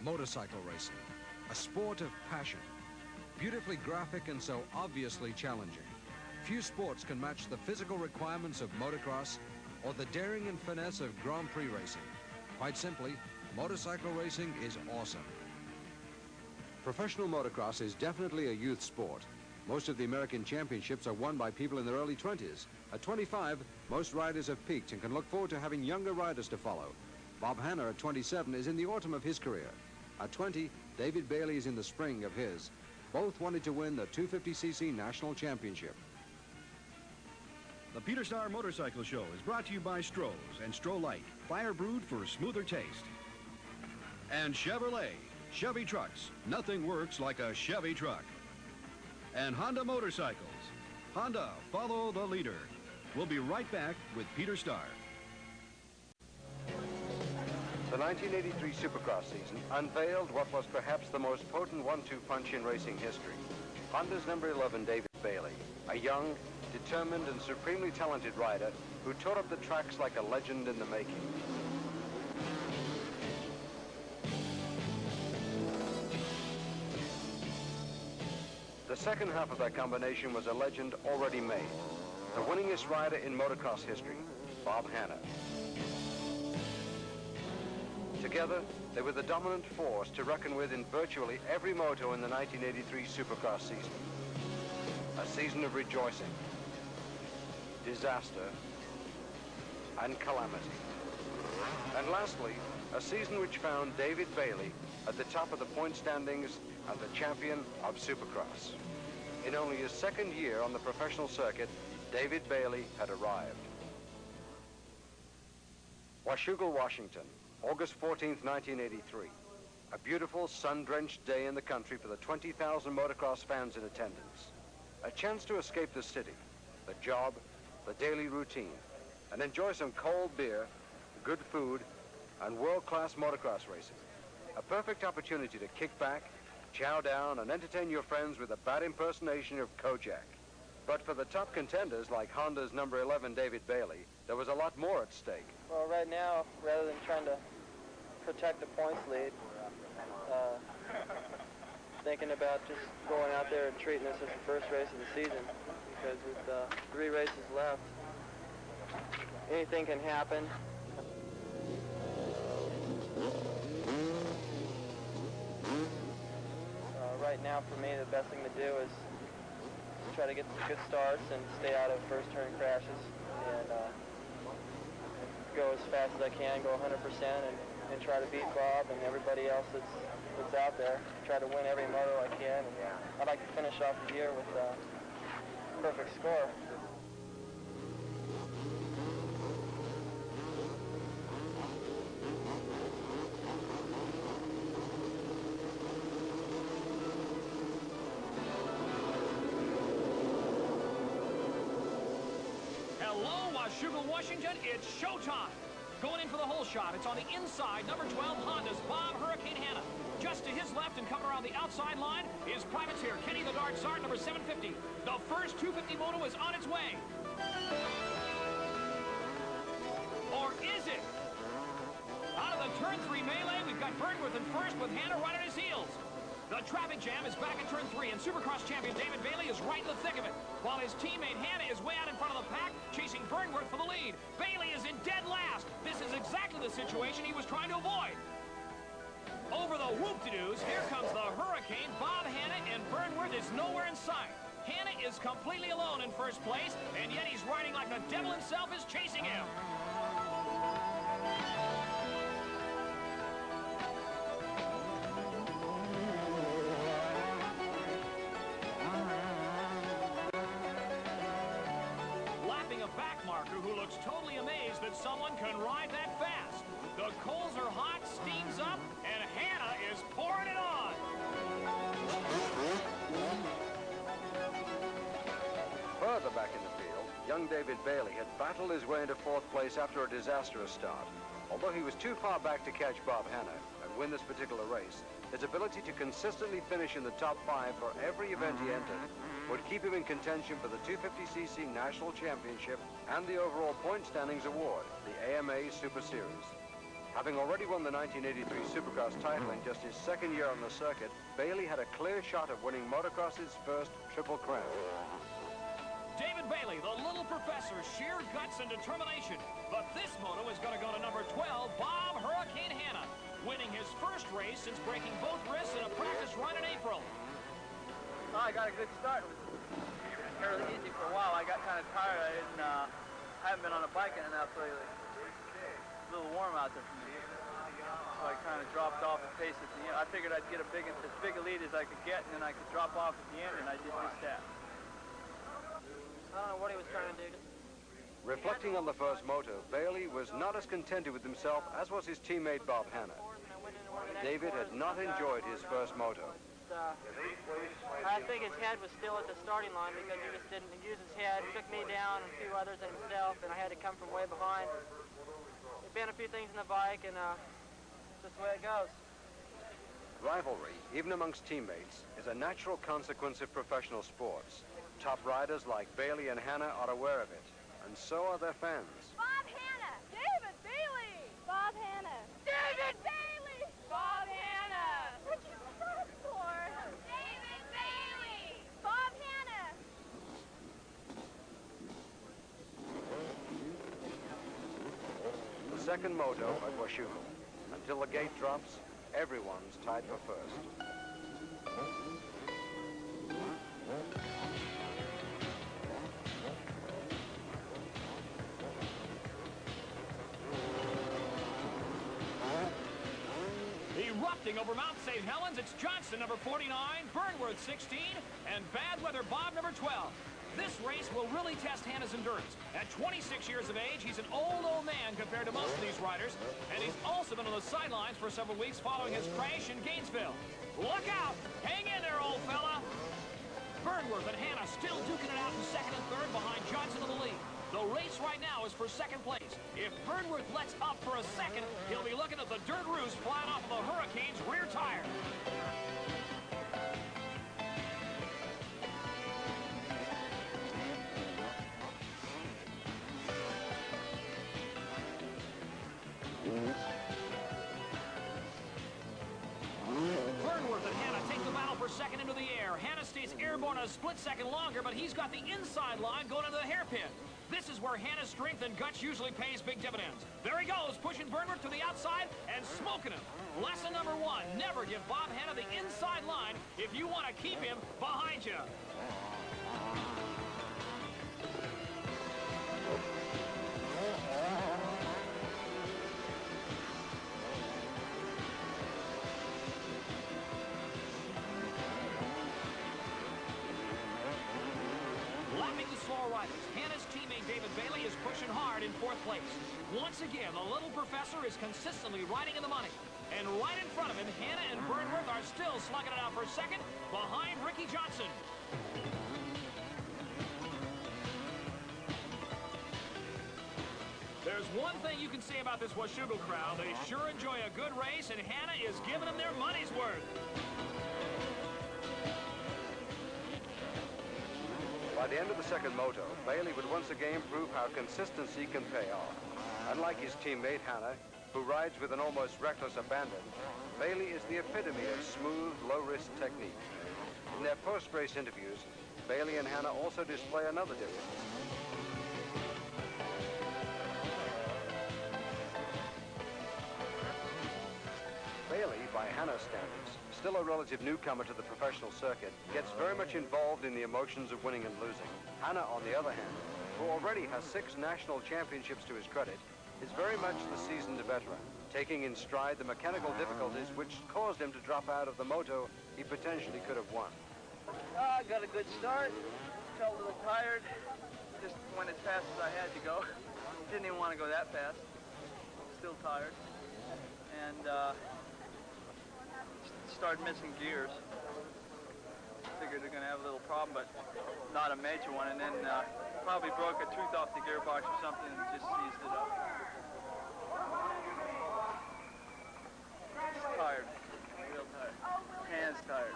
Motorcycle racing, a sport of passion, beautifully graphic and so obviously challenging. Few sports can match the physical requirements of motocross or the daring and finesse of Grand Prix racing. Quite simply, motorcycle racing is awesome. Professional motocross is definitely a youth sport. Most of the American championships are won by people in their early 20s. At 25, most riders have peaked and can look forward to having younger riders to follow. Bob Hanna at 27 is in the autumn of his career. At 20, David Bailey is in the spring of his. Both wanted to win the 250cc National Championship. The Peter Starr Motorcycle Show is brought to you by Stroh's and Stroh Light, fire brewed for smoother taste. And Chevrolet, Chevy trucks. Nothing works like a Chevy truck. And Honda Motorcycles. Honda, follow the leader. We'll be right back with Peter Starr. The 1983 Supercross season unveiled what was perhaps the most potent one-two punch in racing history. Honda's number 11, David Bailey, a young, determined and supremely talented rider who tore up the tracks like a legend in the making. The second half of that combination was a legend already made. The winningest rider in motocross history, Bob Hanna. Together, they were the dominant force to reckon with in virtually every moto in the 1983 Supercross season. A season of rejoicing, disaster, and calamity. And lastly, a season which found David Bailey at the top of the point standings and the champion of Supercross. In only his second year on the professional circuit, David Bailey had arrived. Washougal, Washington, August 14th, 1983. A beautiful, sun-drenched day in the country for the 20,000 motocross fans in attendance. A chance to escape the city, the job, the daily routine, and enjoy some cold beer, good food, and world-class motocross racing. A perfect opportunity to kick back, chow down, and entertain your friends with a bad impersonation of Kojak. But for the top contenders like Honda's number 11, David Bailey, there was a lot more at stake. Well, right now, rather than trying to protect the points lead, thinking about just going out there and treating this as the first race of the season, because with 3 races left, anything can happen. Right now, for me, the best thing to do is try to get some good starts and stay out of first turn crashes, and go as fast as I can, go 100%, and try to beat Bob and everybody else that's out there. Try to win every moto I can, and I'd like to finish off the year with a perfect score. Hello, Washougal, Washington. It's showtime. Going in for the whole shot. It's on the inside. Number 12, Honda's Bob Hurricane Hanna. Just to his left and coming around the outside line is privateer Kenny the Dart Zart, number 750. The first 250 moto is on its way. Or is it? Out of the turn 3 melee, we've got Burnworth in first with Hanna right on his heels. The traffic jam is back at turn 3, and Supercross champion David Bailey is right in the thick of it, while his teammate Hanna is way out in front of the pack, chasing Burnworth for the lead. Bailey is in dead last. This is exactly the situation he was trying to avoid. Over the whoop-de-doos, here comes the Hurricane. Bob Hanna, and Burnworth is nowhere in sight. Hanna is completely alone in first place, and yet he's riding like the devil himself is chasing him. Backmarker who looks totally amazed that someone can ride that fast. The coals are hot, steam's up, and Hanna is pouring it on. Further back in the field, young David Bailey had battled his way into 4th place after a disastrous start. Although he was too far back to catch Bob Hanna and win this particular race, his ability to consistently finish in the top 5 for every event he entered would keep him in contention for the 250cc National Championship and the overall point standings award, the AMA Super Series. Having already won the 1983 Supercross title in just his second year on the circuit, Bailey had a clear shot of winning motocross's first Triple Crown. David Bailey, the little professor, sheer guts and determination. But this moto is going to go to number 12, Bob Hurricane Hanna, winning his first race since breaking both wrists in a practice run in April. Oh, I got a good start. It was fairly easy for a while. I got kind of tired. I haven't been on a bike in enough lately. It's a little warm out there for me. So I kind of dropped off the pace at the end. I figured I'd get as big a lead as I could get, and then I could drop off at the end, and I did just that. I don't know what he was trying to do. Reflecting on the first moto, Bailey was not as contented with himself as was his teammate Bob Hanna. David had not enjoyed his first moto. I think his head was still at the starting line because he just didn't use his head. He took me down and a few others and himself, and I had to come from way behind. There've been a few things in the bike, and it's just the way it goes. Rivalry, even amongst teammates, is a natural consequence of professional sports. Top riders like Bailey and Hanna are aware of it, and so are their fans. Bob Hanna! David Bailey! Bob Hanna! David Bailey! Bob Hanna! What'd you start for? David Bailey! Bob Hanna! The second moto at Washougal. Until the gate drops, everyone's tied for first. Erupting over Mount St. Helens, it's Johnson, number 49, Burnworth, 16, and Bad Weather Bob, number 12. This race will really test Hanna's endurance. At 26 years of age, he's an old man compared to most of these riders, and he's also been on the sidelines for several weeks following his crash in Gainesville. Look out! Hang in there, old fella! Burnworth and Hanna still duking it out in second and third behind Johnson in the lead. The race right now is for second place. If Burnworth lets up for a second, he'll be looking at the dirt roost flying off of the Hurricane's rear tire. Burnworth and Hanna take the battle for second into the air. Hanna stays airborne a split second longer, but he's got the inside line going into the hairpin. This is where Hanna's strength and guts usually pays big dividends. There he goes, pushing Burnworth to the outside and smoking him. Lesson number one, never give Bob Hanna the inside line if you want to keep him behind you. Lapping the slower riders, Hanna's teammate David Bailey is pushing hard in fourth place. Once again, the little professor is consistently riding in the money. And right in front of him, Hanna and Burnworth are still slugging it out for second behind Ricky Johnson. There's one thing you can say about this Washougal crowd. They sure enjoy a good race, and Hanna is giving them their money's worth. By the end of the second moto, Bailey would once again prove how consistency can pay off. Unlike his teammate Hanna, who rides with an almost reckless abandon, Bailey is the epitome of smooth, low-risk technique. In their post-race interviews, Bailey and Hanna also display another difference. Bailey, by Hanna's standards, still a relative newcomer to the professional circuit, gets very much involved in the emotions of winning and losing. Hanna, on the other hand, who already has 6 national championships to his credit, is very much the seasoned veteran, taking in stride the mechanical difficulties which caused him to drop out of the moto he potentially could have won. I got a good start. Felt a little tired. Just went as fast as I had to go. Didn't even want to go that fast. Still tired. And started missing gears. Figured they're going to have a little problem, but not a major one. And then probably broke a tooth off the gearbox or something and just seized it up. Just tired. Real tired. Hands tired.